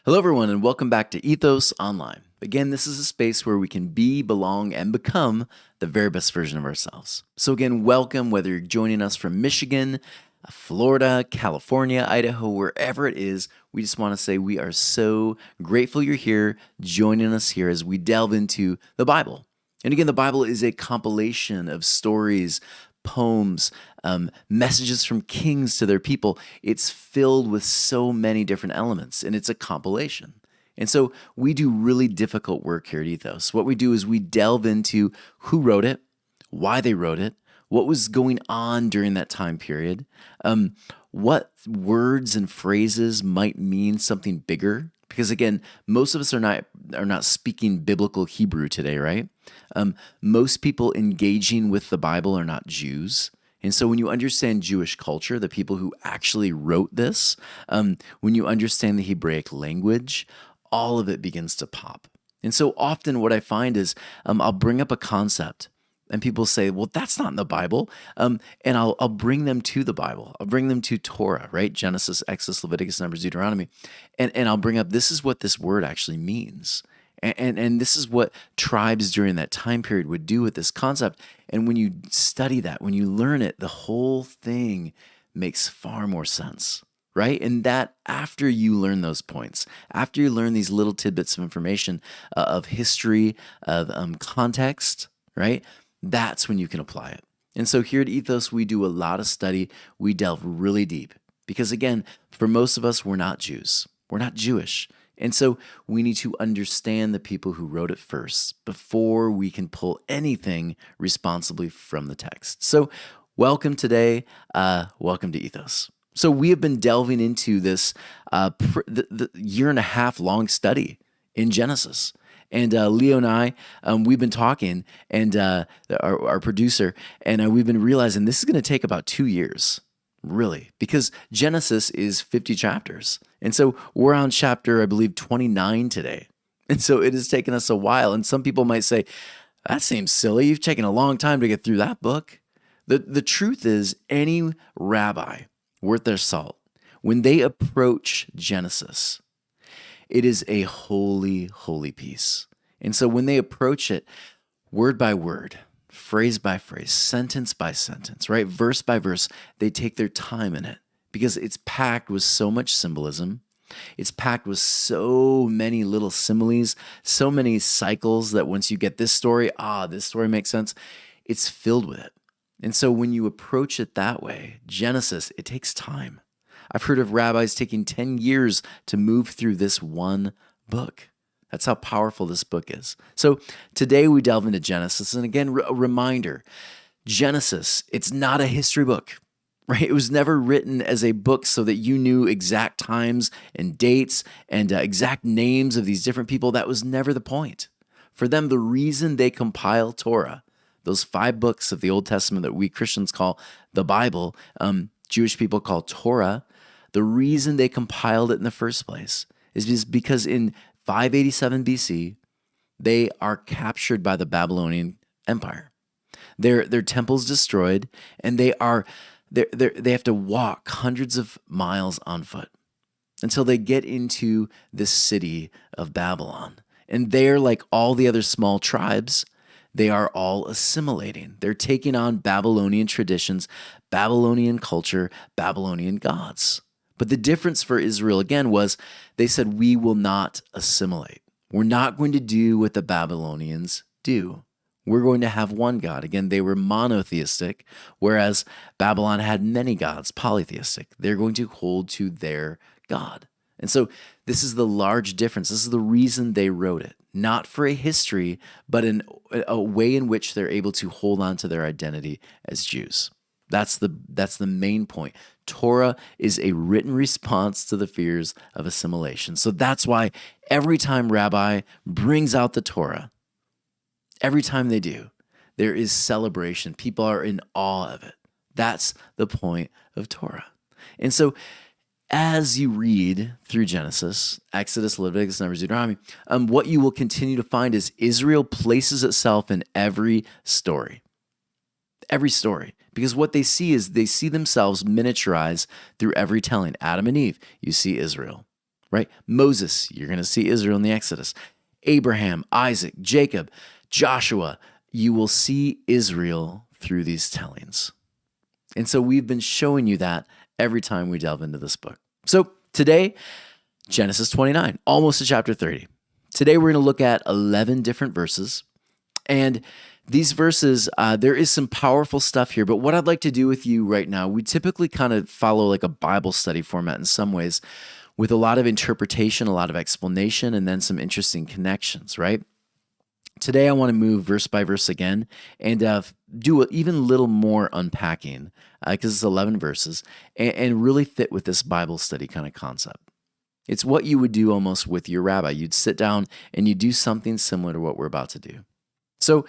Hello, everyone, and welcome back to Ethos Online. Again, this is a space where we can be, belong, and become the very best version of ourselves. So, again, welcome, whether you're joining us from Michigan, Florida, California, Idaho, wherever it is. We just want to say we are so grateful you're here joining us here as we delve into the Bible. And again, the Bible is a compilation of stories, poems, messages from kings to their people. It's filled with so many different elements, and it's a compilation. And so we do really difficult work here at Ethos. What we do is we delve into who wrote it, why they wrote it, what was going on during that time period, what words and phrases might mean something bigger. Because again, most of us are not speaking biblical Hebrew today, right? Most people engaging with the Bible are not Jews. And so when you understand Jewish culture, the people who actually wrote this, when you understand the Hebraic language, all of it begins to pop. And so often what I find is I'll bring up a concept and people say, well, that's not in the Bible. And I'll bring them to the Bible. I'll bring them to Torah, right? Genesis, Exodus, Leviticus, Numbers, Deuteronomy. And I'll bring up, this is what this word actually means. And this is what tribes during that time period would do with this concept. And when you study that, when you learn it, the whole thing makes far more sense, right? And that after you learn those points, after you learn these little tidbits of information, of history, of context, right? That's when you can apply it. And so here at Ethos, we do a lot of study. We delve really deep because, again, for most of us, we're not Jews. We're not Jewish. And so we need to understand the people who wrote it first before we can pull anything responsibly from the text. So welcome today. Welcome to Ethos. So we have been delving into this the year and a half long study in Genesis. And Leo and I, we've been talking, and our producer, and we've been realizing this is going to take about 2 years, really, because Genesis is 50 chapters. And so we're on chapter, I believe, 29 today. And so it has taken us a while. And some people might say, that seems silly. You've taken a long time to get through that book. The truth is, any rabbi worth their salt, when they approach Genesis, it is a holy, holy piece. And so when they approach it, word by word, phrase by phrase, sentence by sentence, right? Verse by verse, they take their time in it because it's packed with so much symbolism. It's packed with so many little similes, so many cycles that once you get this story makes sense. It's filled with it. And so when you approach it that way, Genesis, it takes time. I've heard of rabbis taking 10 years to move through this one book. That's how powerful this book is. So today we delve into Genesis. And again, a reminder, Genesis, it's not a history book, right? It was never written as a book so that you knew exact times and dates and exact names of these different people. That was never the point. For them, the reason they compile Torah, those 5 books of the Old Testament that we Christians call the Bible, Jewish people call Torah, the reason they compiled it in the first place is because in 587 BC, they are captured by the Babylonian Empire. Their temple's destroyed, and they have to walk hundreds of miles on foot until they get into this city of Babylon. And they're like all the other small tribes. They are all assimilating. They're taking on Babylonian traditions, Babylonian culture, Babylonian gods. But the difference for Israel, again, was they said, we will not assimilate. We're not going to do what the Babylonians do. We're going to have one God. Again, they were monotheistic, whereas Babylon had many gods, polytheistic. They're going to hold to their God. And so this is the large difference. This is the reason they wrote it. Not for a history, but in a way in which they're able to hold on to their identity as Jews. That's the main point. Torah is a written response to the fears of assimilation. So that's why every time Rabbi brings out the Torah, every time they do, there is celebration. People are in awe of it. That's the point of Torah. And so as you read through Genesis, Exodus, Leviticus, Numbers, Deuteronomy, what you will continue to find is Israel places itself in every story. Every story. Because what they see is they see themselves miniaturized through every telling. Adam and Eve, you see Israel, right? Moses, you're going to see Israel in the Exodus. Abraham, Isaac, Jacob, Joshua, you will see Israel through these tellings. And so we've been showing you that every time we delve into this book. So today, Genesis 29, almost to chapter 30. Today we're going to look at 11 different verses. And these verses, there is some powerful stuff here, but what I'd like to do with you right now, we typically kind of follow like a Bible study format in some ways, with a lot of interpretation, a lot of explanation, and then some interesting connections, right? Today I want to move verse by verse again and do even a little more unpacking because it's 11 verses and really fit with this Bible study kind of concept. It's what you would do almost with your rabbi. You'd sit down and you do something similar to what we're about to do. So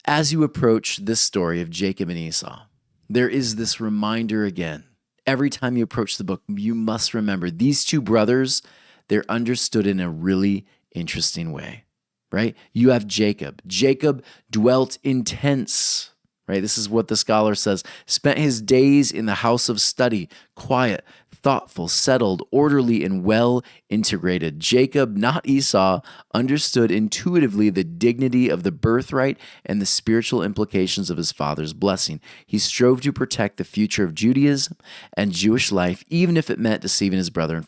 as you approach this story of Jacob and Esau, there is this reminder again. Every time you approach the book, you must remember these two brothers, they're understood in a really interesting way, right? You have Jacob. Jacob dwelt in tents, right? This is what the scholar says. Spent his days in the house of study, quiet, thoughtful, settled, orderly, and well integrated. Jacob, not Esau, understood intuitively the dignity of the birthright and the spiritual implications of his father's blessing. He strove to protect the future of Judaism and Jewish life, even if it meant deceiving his father and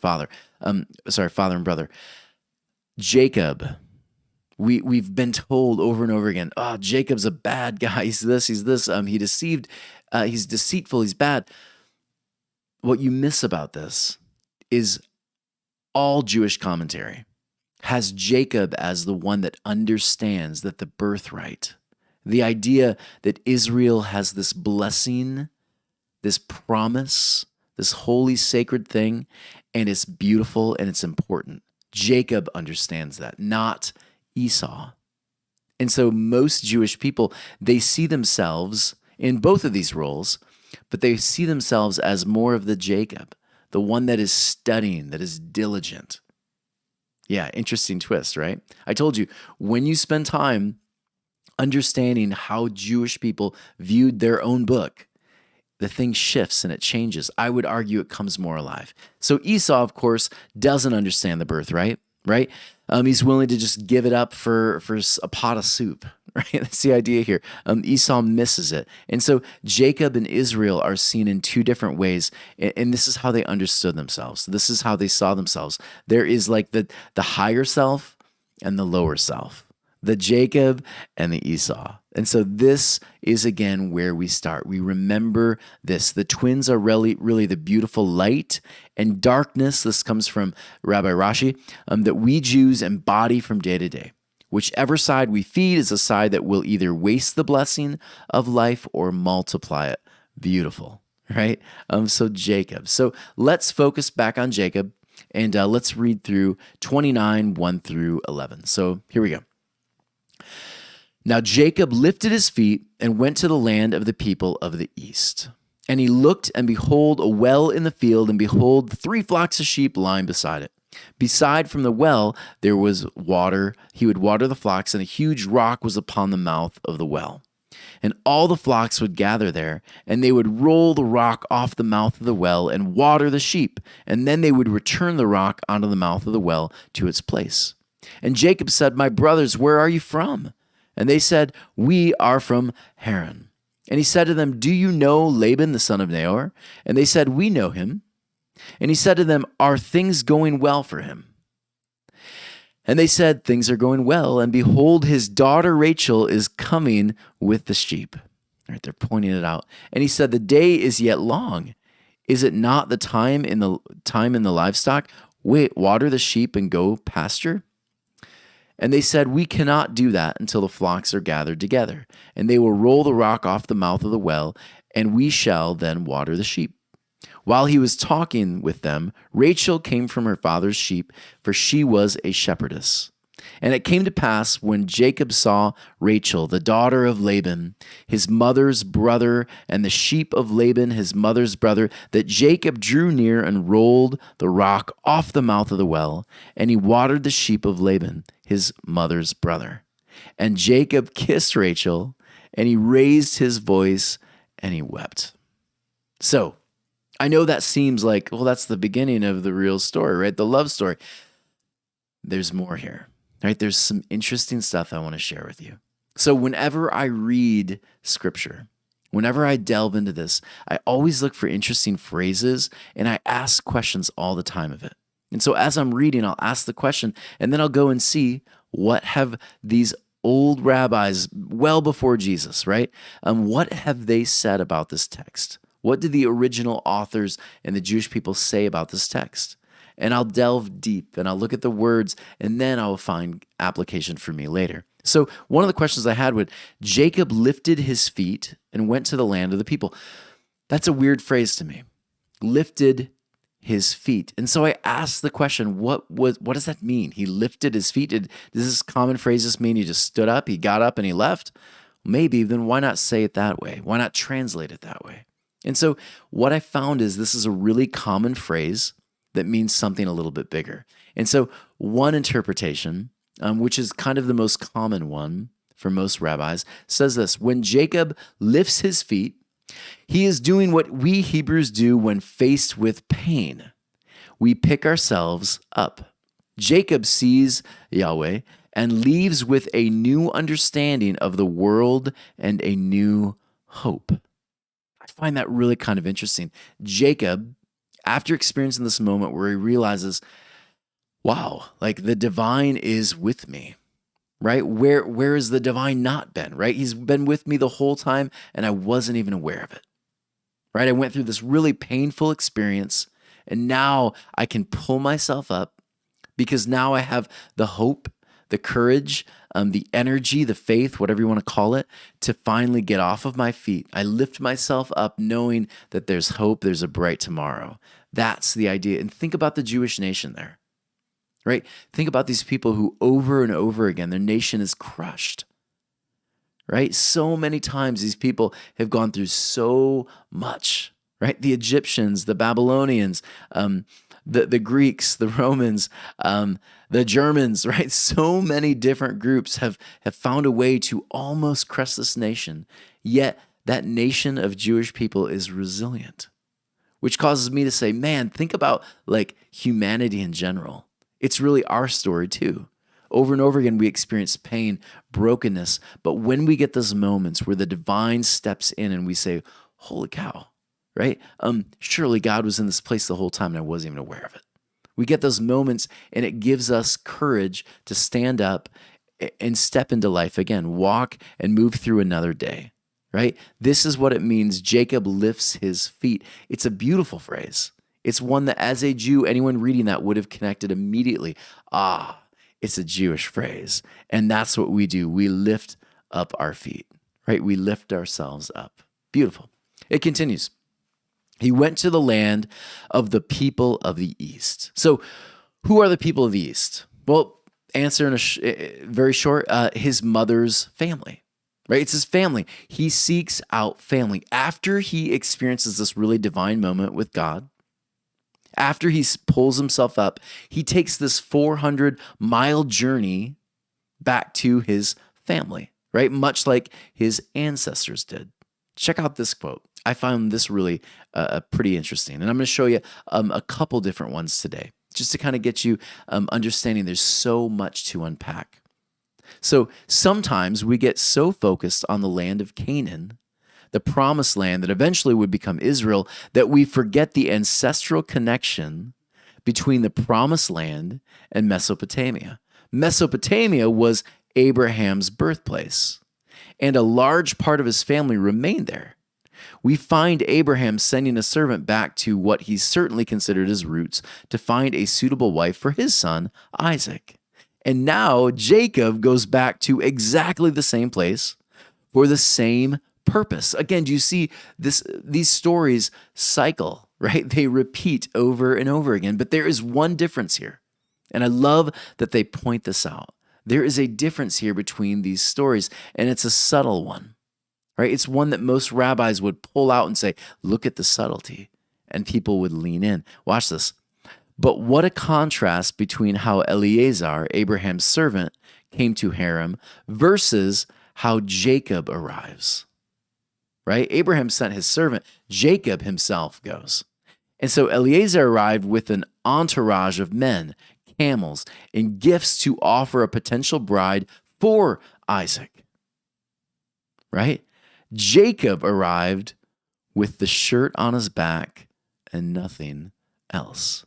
brother. Jacob, we've been told over and over again, oh, Jacob's a bad guy. He's this. He deceived. He's deceitful. He's bad. What you miss about this is all Jewish commentary has Jacob as the one that understands that the birthright, the idea that Israel has this blessing, this promise, this holy, sacred thing, and it's beautiful and it's important. Jacob understands that, not Esau. And so most Jewish people, they see themselves in both of these roles, but they see themselves as more of the Jacob, the one that is studying, that is diligent. Yeah, interesting twist, right? I told you, when you spend time understanding how Jewish people viewed their own book, the thing shifts and it changes. I would argue it comes more alive. So Esau, of course, doesn't understand the birthright, right? He's willing to just give it up for a pot of soup, right? That's the idea here. Esau misses it. And so Jacob and Israel are seen in two different ways, and this is how they understood themselves. This is how they saw themselves. There is like the higher self and the lower self, the Jacob and the Esau. And so this is, again, where we start. We remember this. The twins are really the beautiful light and darkness. This comes from Rabbi Rashi, that we Jews embody from day to day. Whichever side we feed is a side that will either waste the blessing of life or multiply it. Beautiful, right? So Jacob. So let's focus back on Jacob, and let's read through 29, 1 through 11. So here we go. Now Jacob lifted his feet and went to the land of the people of the east. And he looked, and behold, a well in the field, and behold, 3 flocks of sheep lying beside it. Beside from the well there was water. He would water the flocks, and a huge rock was upon the mouth of the well. And all the flocks would gather there, and they would roll the rock off the mouth of the well and water the sheep, and then they would return the rock onto the mouth of the well to its place. And Jacob said, My brothers, where are you from? And they said, We are from Haran. And he said to them, Do you know Laban the son of Nahor? And they said, We know him. And he said to them, Are things going well for him? And they said, Things are going well, and behold, his daughter Rachel is coming with the sheep. Right, they're pointing it out. And he said, The day is yet long. Is it not the time in the livestock? Wait, water the sheep and go pasture? And they said, We cannot do that until the flocks are gathered together, and they will roll the rock off the mouth of the well, and we shall then water the sheep. While he was talking with them, Rachel came from her father's sheep, for she was a shepherdess. And it came to pass, when Jacob saw Rachel, the daughter of Laban, his mother's brother, and the sheep of Laban, his mother's brother, that Jacob drew near and rolled the rock off the mouth of the well, and he watered the sheep of Laban, his mother's brother. And Jacob kissed Rachel, and he raised his voice, and he wept. So, I know that seems like, well, that's the beginning of the real story, right? The love story. There's more here, right? There's some interesting stuff I want to share with you. So, whenever I read scripture, whenever I delve into this, I always look for interesting phrases and I ask questions all the time of it. And so, as I'm reading, I'll ask the question and then I'll go and see what have these old rabbis, well before Jesus, right? What have they said about this text? What did the original authors and the Jewish people say about this text? And I'll delve deep and I'll look at the words and then I'll find application for me later. So one of the questions I had was Jacob lifted his feet and went to the land of the people. That's a weird phrase to me. Lifted his feet. And so I asked the question, what does that mean? He lifted his feet. Does this common phrase just mean he just stood up, he got up and he left? Maybe, then why not say it that way? Why not translate it that way? And so what I found is this is a really common phrase that means something a little bit bigger. And so one interpretation, which is kind of the most common one for most rabbis, says this: when Jacob lifts his feet, he is doing what we Hebrews do when faced with pain. We pick ourselves up. Jacob sees Yahweh and leaves with a new understanding of the world and a new hope. I find that really kind of interesting. Jacob, after experiencing this moment where he realizes, wow, like the divine is with me, right? Where has the divine not been, right? He's been with me the whole time and I wasn't even aware of it, right? I went through this really painful experience and now I can pull myself up because now I have the hope, the courage, the energy, the faith, whatever you want to call it, to finally get off of my feet. I lift myself up knowing that there's hope, there's a bright tomorrow. That's the idea. And think about the Jewish nation there, right? Think about these people who over and over again, their nation is crushed, right? So many times these people have gone through so much, right? The Egyptians, the Babylonians, the Greeks, the Romans, the Germans, right? So many different groups have found a way to almost crush this nation. Yet that nation of Jewish people is resilient, which causes me to say, man, think about like humanity in general. It's really our story too. Over and over again, we experience pain, brokenness. But when we get those moments where the divine steps in and we say, holy cow, right? Surely God was in this place the whole time and I wasn't even aware of it. We get those moments and it gives us courage to stand up and step into life again, walk and move through another day, right? This is what it means. Jacob lifts his feet. It's a beautiful phrase. It's one that as a Jew, anyone reading that would have connected immediately. It's a Jewish phrase. And that's what we do. We lift up our feet, right? We lift ourselves up. Beautiful. It continues. He went to the land of the people of the East. So who are the people of the East? Well, answer in a very short, his mother's family, right? It's his family. He seeks out family. After he experiences this really divine moment with God, after he pulls himself up, he takes this 400-mile journey back to his family, right? Much like his ancestors did. Check out this quote. I found this really pretty interesting. And I'm going to show you a couple different ones today, just to kind of get you understanding there's so much to unpack. So sometimes we get so focused on the land of Canaan, the promised land that eventually would become Israel, that we forget the ancestral connection between the promised land and Mesopotamia. Mesopotamia was Abraham's birthplace, and a large part of his family remained there. We find Abraham sending a servant back to what he certainly considered his roots to find a suitable wife for his son, Isaac. And now Jacob goes back to exactly the same place for the same purpose. Again, do you see this? These stories cycle, right? They repeat over and over again. But there is one difference here. And I love that they point this out. There is a difference here between these stories, and it's a subtle one, right? It's one that most rabbis would pull out and say, look at the subtlety, and people would lean in. Watch this. But what a contrast between how Eliezer, Abraham's servant, came to Haran versus how Jacob arrives, right? Abraham sent his servant. Jacob himself goes. And so Eliezer arrived with an entourage of men, camels, and gifts to offer a potential bride for Isaac, right? Jacob arrived with the shirt on his back and nothing else.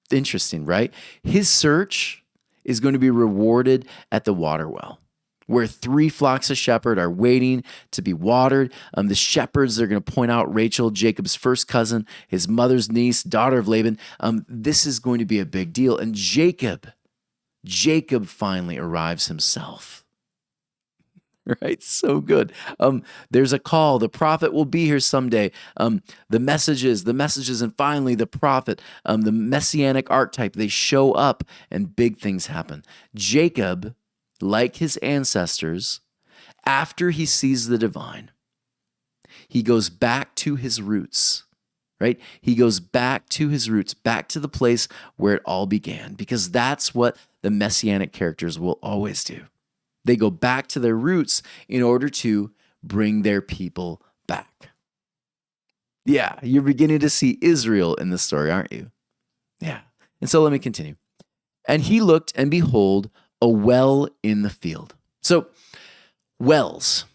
Interesting, right? His search is going to be rewarded at the water well, where 3 flocks of shepherds are waiting to be watered. The shepherds are going to point out Rachel, Jacob's first cousin, his mother's niece, daughter of Laban. This is going to be a big deal. And Jacob finally arrives himself. Right? So good. There's a call. The prophet will be here someday. The messages, and finally the prophet, the messianic archetype, they show up and big things happen. Jacob, like his ancestors, after he sees the divine, he goes back to his roots, right? He goes back to his roots, back to the place where it all began, because that's what the messianic characters will always do. They go back to their roots in order to bring their people back. Yeah, you're beginning to see Israel in this story, aren't you? Yeah. And so let me continue. And he looked, and behold, a well in the field. So wells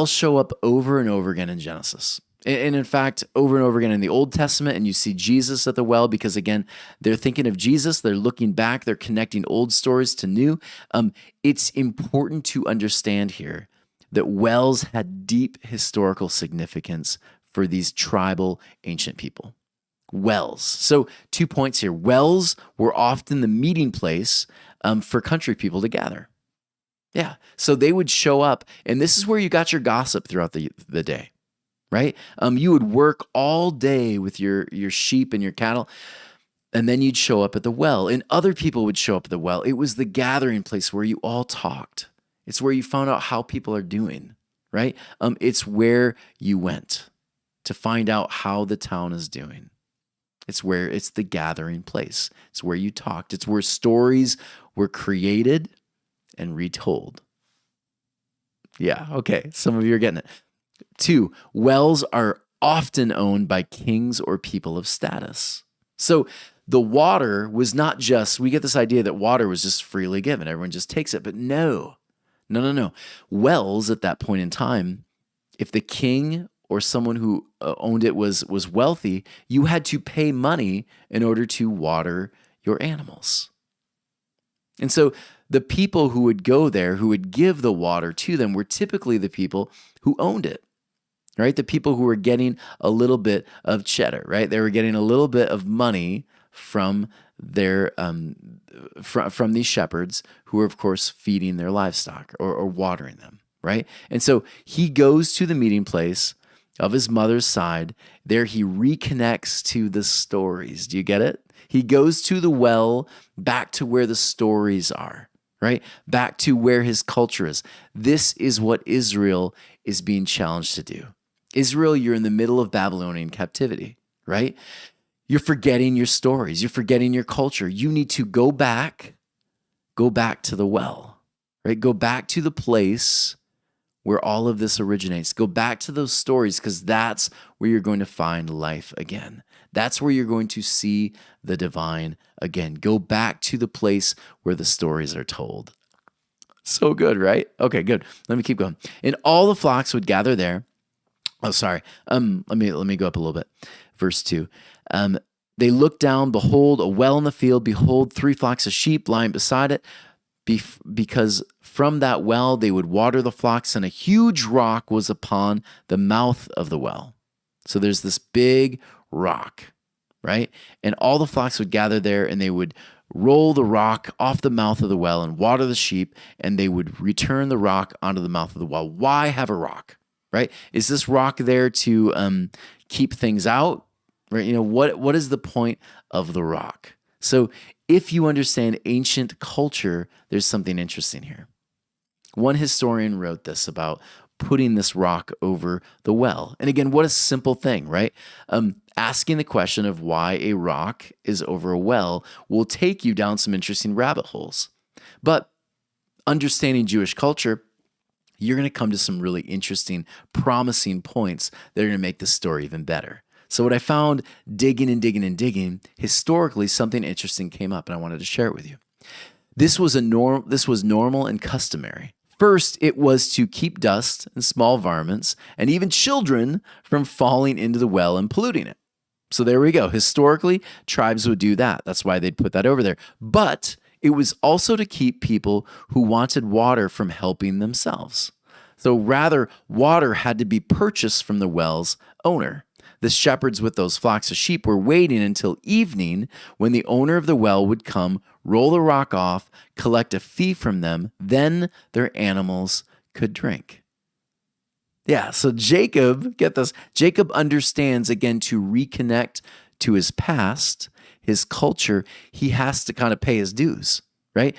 show up over and over again in Genesis. And in fact, over and over again in the Old Testament, and you see Jesus at the well because, again, they're thinking of Jesus, they're looking back, they're connecting old stories to new. It's important to understand here that wells had deep historical significance for these tribal ancient people. Wells. So 2 points here. Wells were often the meeting place for country people to gather. Yeah. So they would show up, and this is where you got your gossip throughout the day. Right? You would work all day with your sheep and your cattle, and then you'd show up at the well, and other people would show up at the well. It was the gathering place where you all talked. It's where you found out how people are doing, right? It's where you went to find out how the town is doing. It's the gathering place. It's where you talked. It's where stories were created and retold. Yeah, okay. Some of you are getting it. 2, wells are often owned by kings or people of status. So the water was not just, we get this idea that water was just freely given. Everyone just takes it. But no. Wells at that point in time, if the king or someone who owned it was wealthy, you had to pay money in order to water your animals. And so the people who would go there, who would give the water to them, were typically the people who owned it. Right? The people who were getting a little bit of cheddar, right? They were getting a little bit of money from their from these shepherds who were, of course, feeding their livestock or watering them, right? And so he goes to the meeting place of his mother's side. There he reconnects to the stories. Do you get it? He goes to the well, back to where the stories are, right? Back to where his culture is. This is what Israel is being challenged to do. Israel, you're in the middle of Babylonian captivity, right? You're forgetting your stories. You're forgetting your culture. You need to go back to the well, right? Go back to the place where all of this originates. Go back to those stories, because that's where you're going to find life again. That's where you're going to see the divine again. Go back to the place where the stories are told. So good, right? Okay, good. Let me keep going. And all the flocks would gather there. Oh, sorry. Let me go up a little bit. Verse 2. They looked down, behold, a well in the field, behold, 3 flocks of sheep lying beside it, because from that well they would water the flocks, and a huge rock was upon the mouth of the well. So there's this big rock, right? And all the flocks would gather there, and they would roll the rock off the mouth of the well and water the sheep, and they would return the rock onto the mouth of the well. Why have a rock? Right? Is this rock there to keep things out? Right? You know, what is the point of the rock? So if you understand ancient culture, there's something interesting here. One historian wrote this about putting this rock over the well. And again, what a simple thing, right? Asking the question of why a rock is over a well will take you down some interesting rabbit holes. But understanding Jewish culture, you're going to come to some really interesting, promising points that are going to make this story even better. So what I found digging and digging and digging, historically something interesting came up and I wanted to share it with you. This was normal and customary. First, it was to keep dust and small varmints and even children from falling into the well and polluting it. So there we go. Historically, tribes would do that. That's why they'd put that over there. But it was also to keep people who wanted water from helping themselves. So rather, water had to be purchased from the well's owner. The shepherds with those flocks of sheep were waiting until evening when the owner of the well would come, roll the rock off, collect a fee from them, then their animals could drink. Yeah, so Jacob, get this, Jacob understands, again, to reconnect to his past, his culture, he has to kind of pay his dues. Right?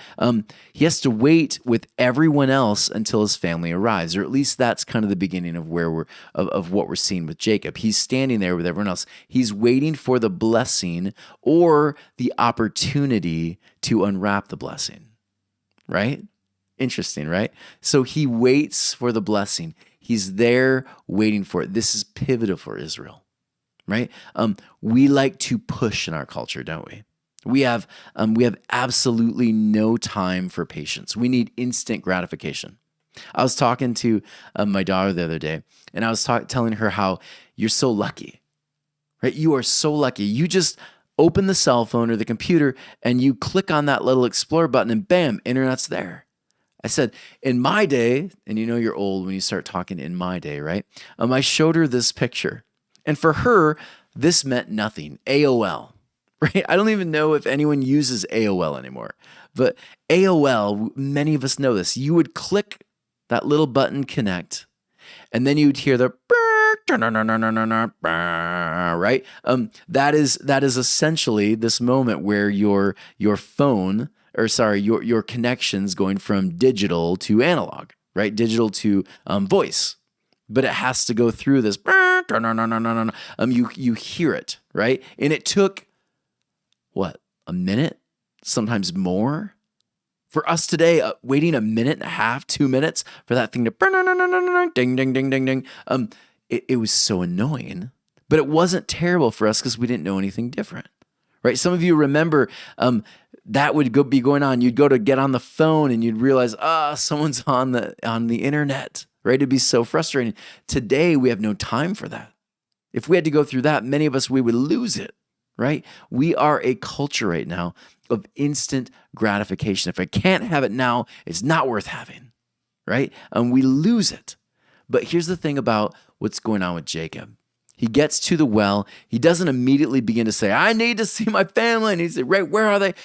He has to wait with everyone else until his family arrives, or at least that's kind of the beginning of where of what we're seeing with Jacob. He's standing there with everyone else. He's waiting for the blessing or the opportunity to unwrap the blessing. Right? Interesting, right? So he waits for the blessing. He's there waiting for it. This is pivotal for Israel. Right? We like to push in our culture, don't we? We have absolutely no time for patience. We need instant gratification. I was talking to my daughter the other day, and I was telling her how you're so lucky, right? You are so lucky. You just open the cell phone or the computer, and you click on that little explore button, and bam, internet's there. I said, in my day, and you know you're old when you start talking in my day, right? I showed her this picture, and for her, this meant nothing. AOL. Right? I don't even know if anyone uses AOL anymore, but AOL, many of us know this. You would click that little button connect, and then you'd hear the right? That is essentially this moment where your phone, or sorry, your connection's going from digital to analog, right? Digital to voice. But it has to go through this. You hear it, right? And it took what, a minute, sometimes more? For us today, waiting a minute and a half, 2 minutes for that thing to ding, ding, ding, ding, ding. It was so annoying, but it wasn't terrible for us because we didn't know anything different, right? Some of you remember that would be going on. You'd go to get on the phone and you'd realize, someone's on the internet, right? It'd be so frustrating. Today, we have no time for that. If we had to go through that, many of us, we would lose it. Right? We are a culture right now of instant gratification. If I can't have it now, it's not worth having, right? And we lose it. But here's the thing about what's going on with Jacob. He gets to the well. He doesn't immediately begin to say, I need to see my family. And he says, right, where are they?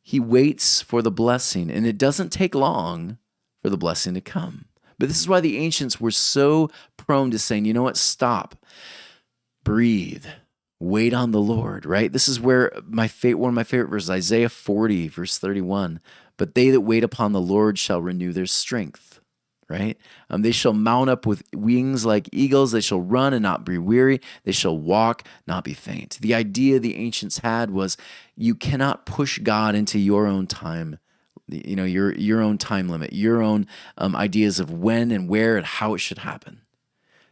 He waits for the blessing, and it doesn't take long for the blessing to come. But this is why the ancients were so prone to saying, you know what, stop, breathe. Wait on the Lord, right? This is where one of my favorite verses, Isaiah 40, verse 31. But they that wait upon the Lord shall renew their strength, right? They shall mount up with wings like eagles. They shall run and not be weary. They shall walk, not be faint. The idea the ancients had was you cannot push God into your own time, you know, your own time limit, your own ideas of when and where and how it should happen.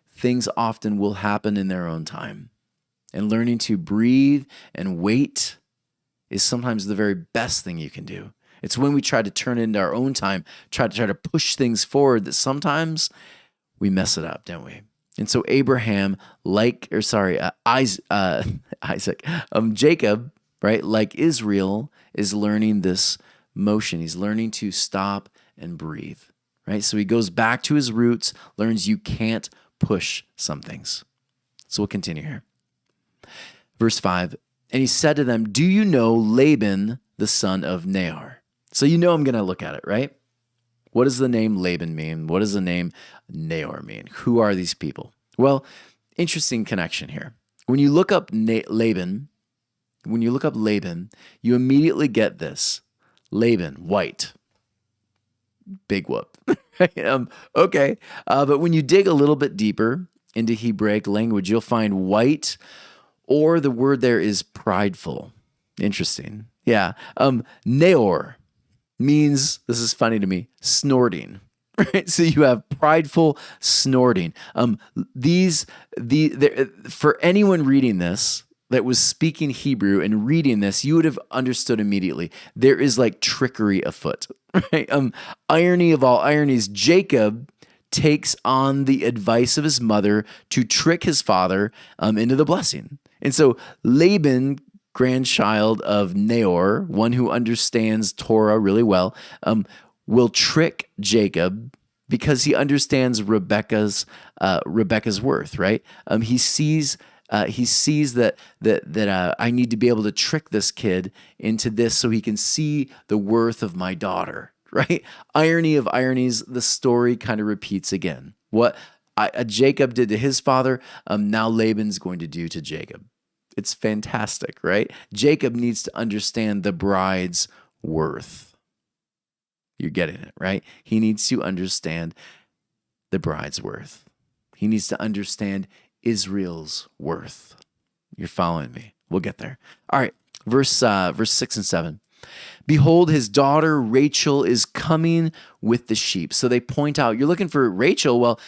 Things often will happen in their own time. And learning to breathe and wait is sometimes the very best thing you can do. It's when we try to turn it into our own time, try to push things forward, that sometimes we mess it up, don't we? And so Abraham, Isaac, Jacob, right, like Israel, is learning this motion. He's learning to stop and breathe, right? So he goes back to his roots, learns you can't push some things. So we'll continue here. Verse 5, and he said to them, do you know Laban, the son of Nahor? So you know I'm going to look at it, right? What does the name Laban mean? What does the name Nahor mean? Who are these people? Well, interesting connection here. When you look up Laban, you immediately get this. Laban, white. Big whoop. Okay. But when you dig a little bit deeper into Hebraic language, you'll find white, or the word there is prideful. Interesting. Yeah. Nahor means, this is funny to me, snorting. right? So you have prideful snorting. For anyone reading this that was speaking Hebrew and reading this, you would have understood immediately. There is like trickery afoot, right? Irony of all ironies, Jacob takes on the advice of his mother to trick his father into the blessing. And so Laban, grandchild of Nahor, one who understands Torah really well, will trick Jacob because he understands Rebecca's worth, right? He sees that I need to be able to trick this kid into this so he can see the worth of my daughter, right? Irony of ironies, the story kind of repeats again. What Jacob did to his father, now Laban's going to do to Jacob. It's fantastic, right? Jacob needs to understand the bride's worth. You're getting it, right? He needs to understand the bride's worth. He needs to understand Israel's worth. You're following me. We'll get there. All right, verse 6 and 7. Behold, his daughter Rachel is coming with the sheep. So they point out, you're looking for Rachel. Well,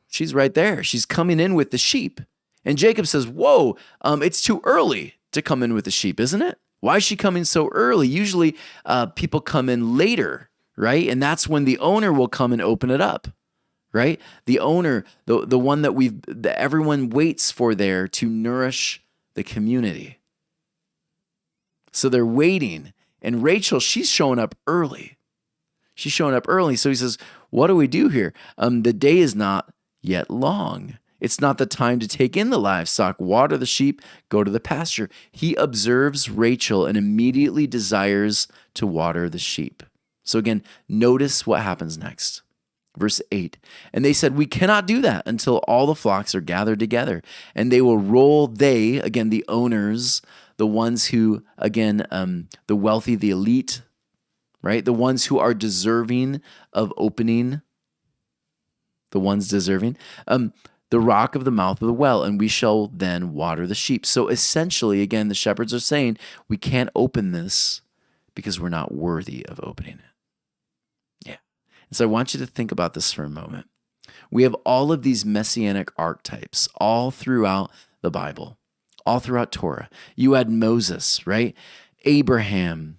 she's right there. She's coming in with the sheep. And Jacob says, whoa, it's too early to come in with the sheep, isn't it? Why is she coming so early? Usually people come in later, right? And that's when the owner will come and open it up, right? The owner, the one that everyone waits for there to nourish the community. So they're waiting. And Rachel, she's showing up early. She's showing up early. So he says, what do we do here? The day is not yet long. It's not the time to take in the livestock, water the sheep, go to the pasture. He observes Rachel and immediately desires to water the sheep. So again, notice what happens next. Verse 8, and they said, we cannot do that until all the flocks are gathered together. And they will roll, again, the owners, the ones who, again, the wealthy, the elite, right? The ones who are deserving of opening, the ones deserving, the rock of the mouth of the well, and we shall then water the sheep. So essentially, again, the shepherds are saying, we can't open this because we're not worthy of opening it. Yeah. And so I want you to think about this for a moment. We have all of these messianic archetypes all throughout the Bible, all throughout Torah. You had Moses, right? Abraham,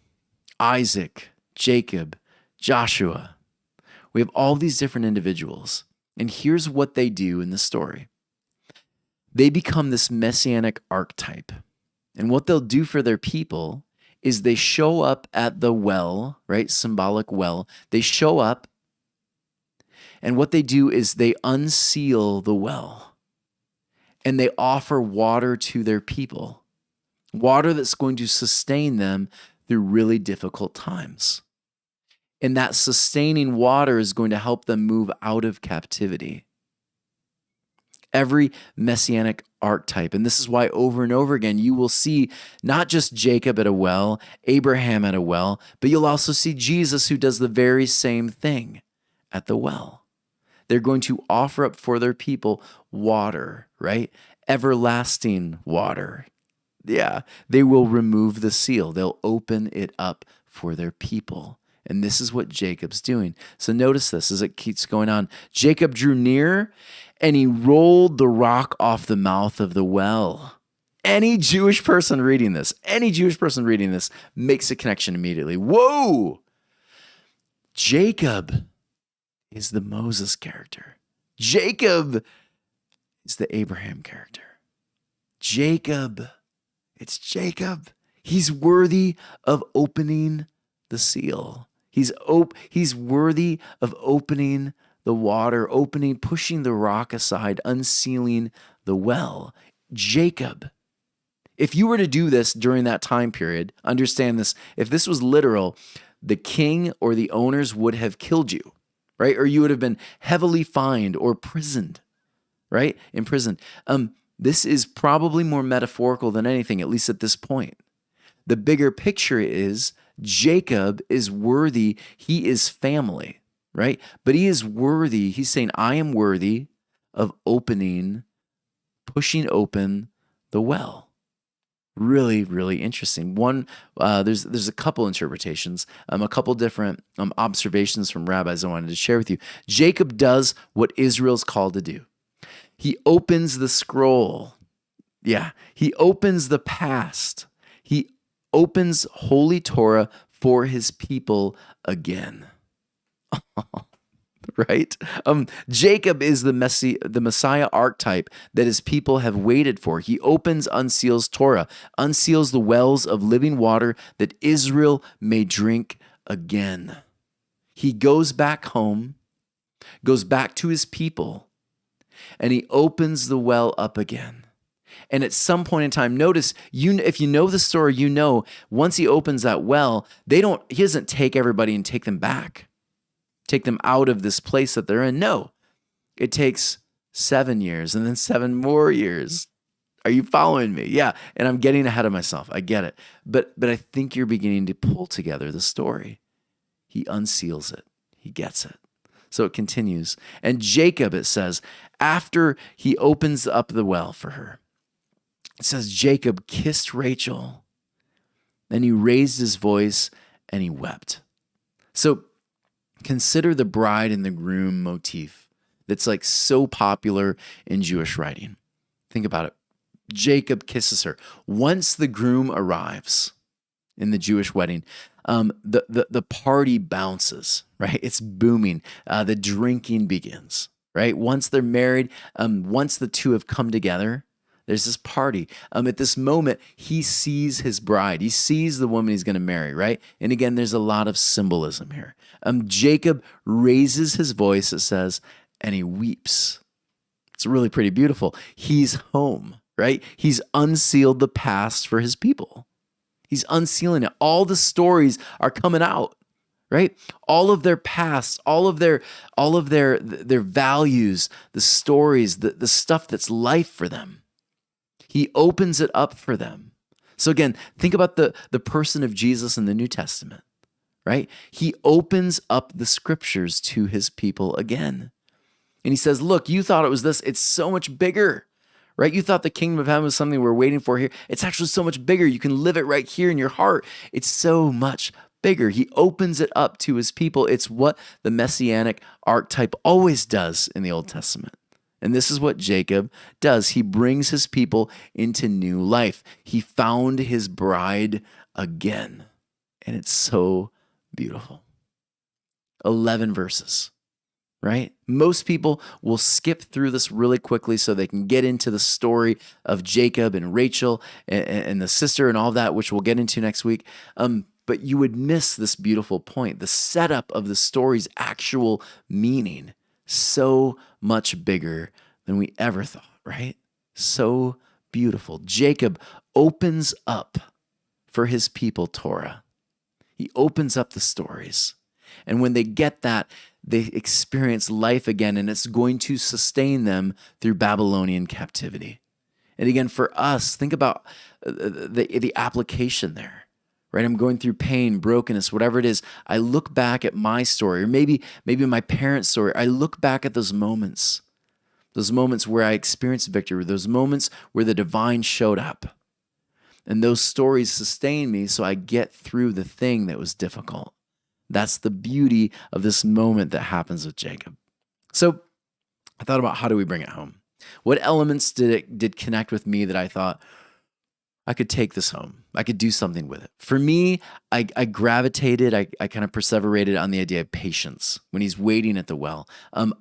Isaac, Jacob, Joshua. We have all these different individuals. And here's what they do in the story. They become this messianic archetype. And what they'll do for their people is they show up at the well, right? Symbolic well. They show up, and what they do is they unseal the well. And they offer water to their people. Water that's going to sustain them through really difficult times. And that sustaining water is going to help them move out of captivity. Every messianic archetype, and this is why over and over again you will see not just Jacob at a well, Abraham at a well, but you'll also see Jesus who does the very same thing at the well. They're going to offer up for their people water, right? Everlasting water. Yeah, they will remove the seal. They'll open it up for their people. And this is what Jacob's doing. So notice this as it keeps going on. Jacob drew near and he rolled the rock off the mouth of the well. Any Jewish person reading this makes a connection immediately. Whoa! Jacob is the Moses character. Jacob is the Abraham character. It's Jacob. He's worthy of opening the seal. He's worthy of opening the water, pushing the rock aside, unsealing the well. Jacob. If you were to do this during that time period, understand this, if this was literal, the king or the owners would have killed you, right? Or you would have been heavily fined or imprisoned, right? Imprisoned. This is probably more metaphorical than anything, at least at this point. The bigger picture is Jacob is worthy. He is family, right? But he is worthy. He's saying, I am worthy of pushing open the well. Really, really interesting. One, there's a couple interpretations, a couple different observations from rabbis I wanted to share with you. Jacob does what Israel's called to do. He opens the scroll. Yeah, he opens the past. He opens Holy Torah for his people again. Right? Jacob is the Messiah archetype that his people have waited for. He opens, unseals Torah, unseals the wells of living water that Israel may drink again. He goes back home, goes back to his people, and he opens the well up again. And at some point in time, notice, if you know the story, once he opens that well, he doesn't take everybody and take them back, take them out of this place that they're in. No, it takes 7 years and then 7 more years. Are you following me? Yeah. And I'm getting ahead of myself. I get it. But I think you're beginning to pull together the story. He unseals it. He gets it. So it continues. And Jacob, it says, after he opens up the well for her, it says Jacob kissed Rachel, then he raised his voice and he wept. So consider the bride and the groom motif that's like so popular in Jewish writing. Think about it. Jacob kisses her. Once the groom arrives in the Jewish wedding, the party bounces, right? It's booming. The drinking begins, right? Once they're married, once the two have come together, there's this party. At this moment, he sees his bride. He sees the woman he's going to marry, right? And again, there's a lot of symbolism here. Jacob raises his voice, it says, and he weeps. It's really pretty beautiful. He's home, right? He's unsealed the past for his people. He's unsealing it. All the stories are coming out, right? All of their past, all of their values, the stories, the stuff that's life for them. He opens it up for them. So again, think about the person of Jesus in the New Testament, right? He opens up the scriptures to his people again. And he says, look, you thought it was this. It's so much bigger, right? You thought the kingdom of heaven was something we're waiting for here. It's actually so much bigger. You can live it right here in your heart. It's so much bigger. He opens it up to his people. It's what the messianic archetype always does in the Old Testament. And this is what Jacob does. He brings his people into new life. He found his bride again. And it's so beautiful. 11 verses, right? Most people will skip through this really quickly so they can get into the story of Jacob and Rachel and the sister and all that, which we'll get into next week. But you would miss this beautiful point, the setup of the story's actual meaning. So much bigger than we ever thought, right? So beautiful. Jacob opens up for his people Torah. He opens up the stories. And when they get that, they experience life again, and it's going to sustain them through Babylonian captivity. And again, for us, think about the application there. Right? I'm going through pain, brokenness, whatever it is. I look back at my story, or maybe my parents' story. I look back at those moments where I experienced victory, those moments where the divine showed up. And those stories sustain me so I get through the thing that was difficult. That's the beauty of this moment that happens with Jacob. So I thought about, how do we bring it home? What elements did connect with me that I thought, I could take this home. I could do something with it. For me, I gravitated, I kind of perseverated on the idea of patience when he's waiting at the well.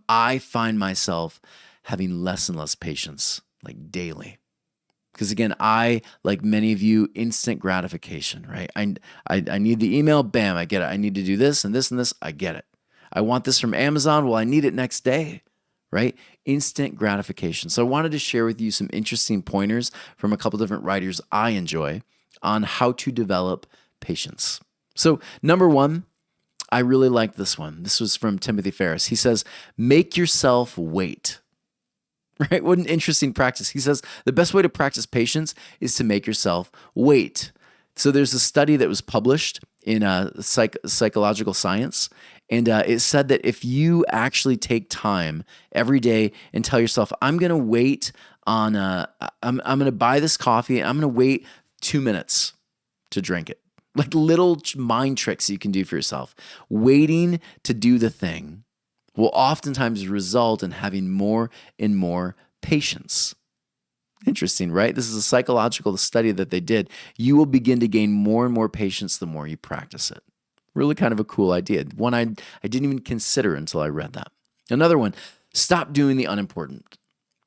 I find myself having less and less patience, like daily. Because again, I, like many of you, instant gratification, right? I need the email, bam, I get it. I need to do this and this and this, I get it. I want this from Amazon, well, I need it next day. Right? Instant gratification. So I wanted to share with you some interesting pointers from a couple different writers I enjoy on how to develop patience. So number one, I really like this one. This was from Timothy Ferris. He says, make yourself wait. Right? What an interesting practice. He says, the best way to practice patience is to make yourself wait. So there's a study that was published in psychological science, and it said that if you actually take time every day and tell yourself, I'm going to wait on, I'm going to buy this coffee, and I'm going to wait 2 minutes to drink it. Like little mind tricks you can do for yourself. Waiting to do the thing will oftentimes result in having more and more patience. Interesting, right? This is a psychological study that they did. You will begin to gain more and more patience the more you practice it. Really kind of a cool idea. One I didn't even consider until I read that. Another one, stop doing the unimportant.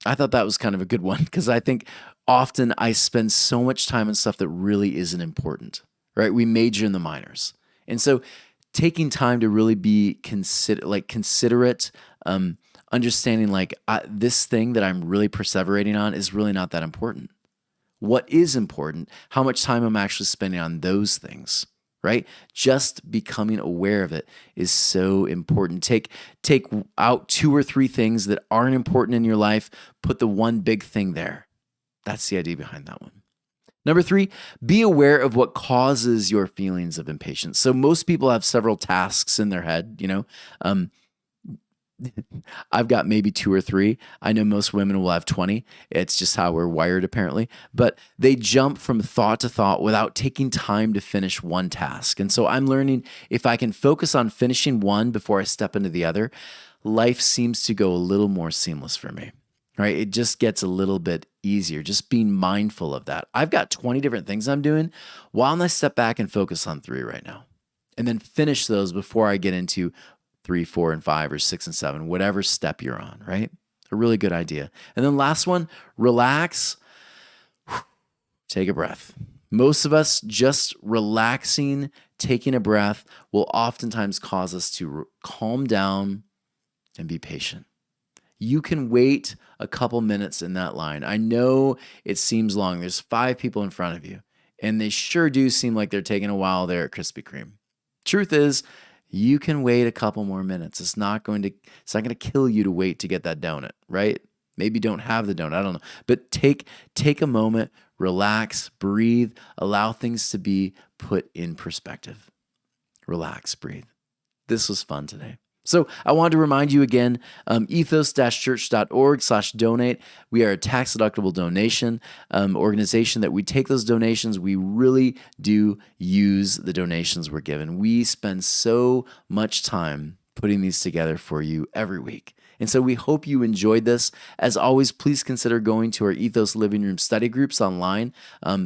I thought that was kind of a good one because I think often I spend so much time on stuff that really isn't important, right? We major in the minors. And so taking time to really be considerate, understanding this thing that I'm really perseverating on is really not that important. What is important, how much time I'm actually spending on those things, right? Just becoming aware of it is so important. Take out 2 or 3 things that aren't important in your life, put the one big thing there. That's the idea behind that one. Number 3, be aware of what causes your feelings of impatience. So most people have several tasks in their head, I've got maybe 2 or 3. I know most women will have 20. It's just how we're wired, apparently. But they jump from thought to thought without taking time to finish one task. And so I'm learning if I can focus on finishing one before I step into the other, life seems to go a little more seamless for me, right? It just gets a little bit easier, just being mindful of that. I've got 20 different things I'm doing. Why don't I step back and focus on 3 right now? And then finish those before I get into 3, 4, and 5, or 6 and 7, whatever step you're on, right? A really good idea. And then last one, relax, take a breath. Most of us just relaxing, taking a breath will oftentimes cause us to calm down and be patient. You can wait a couple minutes in that line. I know it seems long. There's 5 people in front of you, and they sure do seem like they're taking a while there at Krispy Kreme. Truth is, you can wait a couple more minutes. It's not going to kill you to wait to get that donut, right? Maybe don't have the donut. I don't know. But take a moment, relax, breathe, allow things to be put in perspective. Relax, breathe. This was fun today. So I wanted to remind you again, ethos-church.org/donate. We are a tax-deductible donation organization that we take those donations. We really do use the donations we're given. We spend so much time putting these together for you every week. And so we hope you enjoyed this. As always, please consider going to our Ethos Living Room study groups online.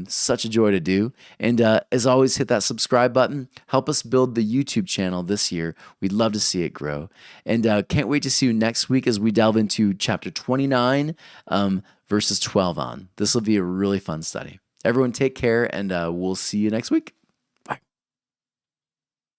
Such a joy to do. And as always, hit that subscribe button. Help us build the YouTube channel this year. We'd love to see it grow. And can't wait to see you next week as we delve into chapter 29, verses 12 on. This will be a really fun study. Everyone take care, and we'll see you next week.